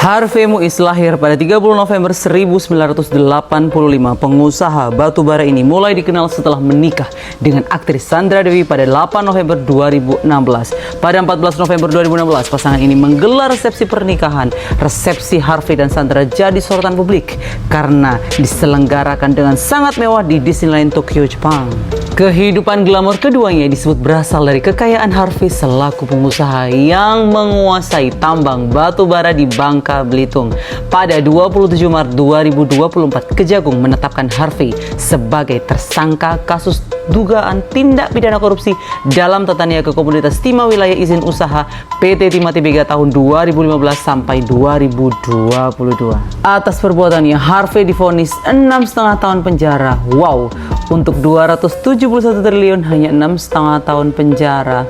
Harvey Muiz lahir pada 30 November 1985. Pengusaha batubara ini mulai dikenal setelah menikah dengan aktris Sandra Dewi pada 8 November 2016. Pada 14 November 2016, pasangan ini menggelar resepsi pernikahan. Resepsi Harvey dan Sandra jadi sorotan publik karena diselenggarakan dengan sangat mewah di Disneyland Tokyo, Jepang. Kehidupan glamor keduanya disebut berasal dari kekayaan Harvey selaku pengusaha yang menguasai tambang batubara di Bangka Belitung. Pada 27 Maret 2024, Kejagung menetapkan Harvey sebagai tersangka kasus dugaan tindak pidana korupsi dalam tata niaga Komunitas Timah Wilayah Izin Usaha PT Timah Tbk tahun 2015 sampai 2022. Atas perbuatannya, Harvey divonis 6,5 tahun penjara. Wow, untuk 271 triliun hanya 6,5 tahun penjara.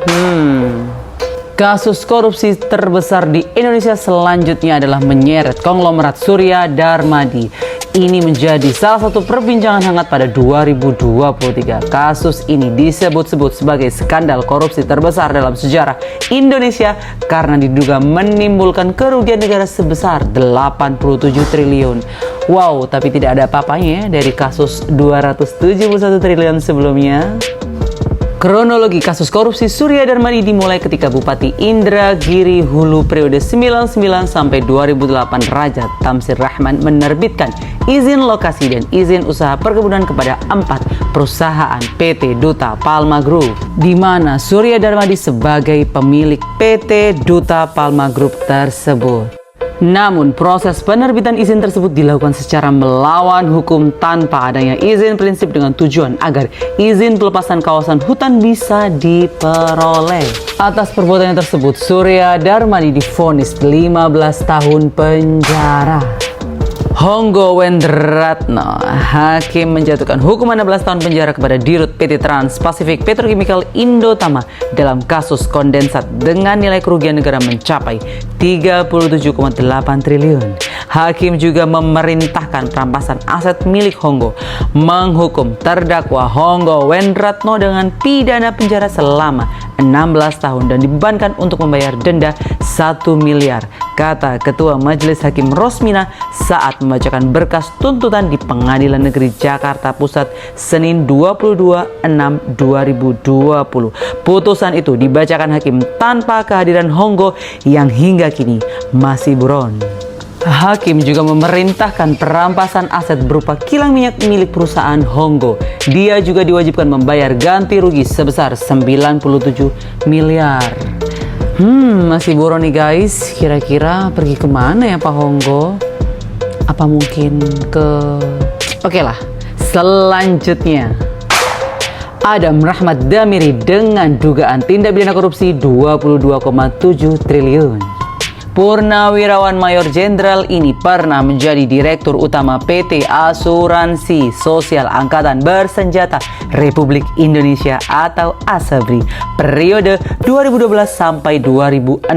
Kasus korupsi terbesar di Indonesia selanjutnya adalah menyeret konglomerat Surya Darmadi. Ini menjadi salah satu perbincangan hangat pada 2023. Kasus ini disebut-sebut sebagai skandal korupsi terbesar dalam sejarah Indonesia karena diduga menimbulkan kerugian negara sebesar 87 triliun. Wow, tapi tidak ada apa-apanya dari kasus 271 triliun sebelumnya. Kronologi kasus korupsi Surya Darmadi dimulai ketika Bupati Indragiri Hulu periode 99 sampai 2008 Raja Tamsir Rahman menerbitkan izin lokasi dan izin usaha perkebunan kepada 4 perusahaan PT Duta Palma Group, di mana Surya Darmadi sebagai pemilik PT Duta Palma Group tersebut. Namun, proses penerbitan izin tersebut dilakukan secara melawan hukum tanpa adanya izin prinsip dengan tujuan agar izin pelepasan kawasan hutan bisa diperoleh. Atas perbuatannya tersebut, Surya Darmadi divonis 15 tahun penjara. Honggo Wendratno, hakim menjatuhkan hukuman 16 tahun penjara kepada Dirut PT Trans Pacific Petrochemical Indotama dalam kasus kondensat dengan nilai kerugian negara mencapai 37,8 triliun. Hakim juga memerintahkan perampasan aset milik Honggo, menghukum terdakwa Honggo Wendratno dengan pidana penjara selama 16 tahun dan dibebankan untuk membayar denda 1 miliar, kata Ketua Majelis Hakim Rosmina saat membacakan berkas tuntutan di Pengadilan Negeri Jakarta Pusat Senin 22/6/2020. Putusan itu dibacakan hakim tanpa kehadiran Honggo yang hingga kini masih buron. Hakim juga memerintahkan perampasan aset berupa kilang minyak milik perusahaan Honggo. Dia juga diwajibkan membayar ganti rugi sebesar 97 miliar. Masih buron nih guys. Kira-kira pergi kemana ya Pak Honggo? Apa mungkin ke... Oke lah, selanjutnya Adam Rahmat Damiri dengan dugaan tindak pidana korupsi 22,7 triliun. Purnawirawan Mayor Jenderal ini pernah menjadi Direktur Utama PT Asuransi Sosial Angkatan Bersenjata Republik Indonesia atau ASABRI periode 2012 sampai 2016.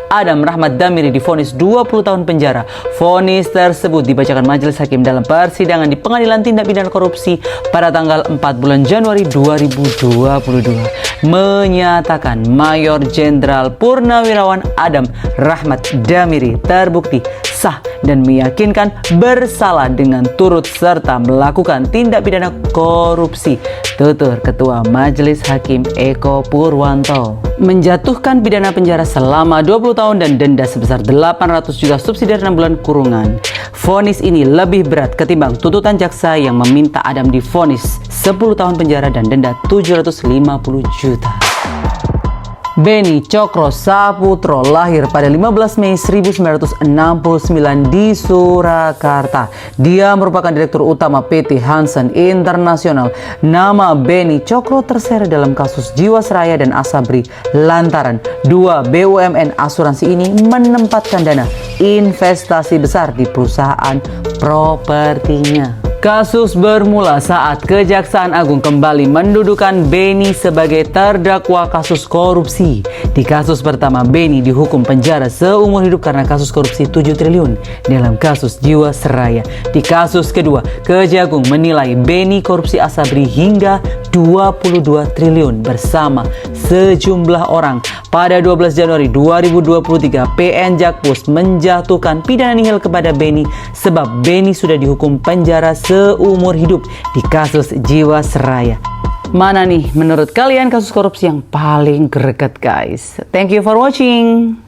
Adam Rahmat Damiri divonis 20 tahun penjara. Vonis tersebut dibacakan Majelis Hakim dalam persidangan di Pengadilan Tindak Pidana Korupsi pada tanggal 4 bulan Januari 2022, menyatakan Mayor Jenderal Purnawirawan Adam Rahmat Damiri terbukti sah dan meyakinkan bersalah dengan turut serta melakukan tindak pidana korupsi. Tutur Ketua Majelis Hakim Eko Purwanto menjatuhkan pidana penjara selama 20 tahun dan denda sebesar 800 juta subsidiar 6 bulan kurungan. Vonis ini lebih berat ketimbang tuntutan jaksa yang meminta Adam divonis 10 tahun penjara dan denda 750 juta. Beni Cokro Saputro lahir pada 15 Mei 1969 di Surakarta. Dia merupakan Direktur Utama PT Hansen Internasional. Nama Beni Cokro terseret dalam kasus Jiwasraya dan ASABRI lantaran 2 BUMN asuransi ini menempatkan dana investasi besar di perusahaan propertinya. Kasus bermula saat Kejaksaan Agung kembali mendudukan Beni sebagai terdakwa kasus korupsi. Di kasus pertama, Beni dihukum penjara seumur hidup karena kasus korupsi 7 triliun dalam kasus Jiwasraya. Di kasus kedua, Kejagung menilai Beni korupsi Asabri hingga 22 triliun bersama sejumlah orang. Pada 12 Januari 2023, PN Jakpus menjatuhkan pidana nihil kepada Beni sebab Beni sudah dihukum penjara seumur hidup di kasus Jiwasraya. Mana nih menurut kalian kasus korupsi yang paling greget, guys? Thank you for watching.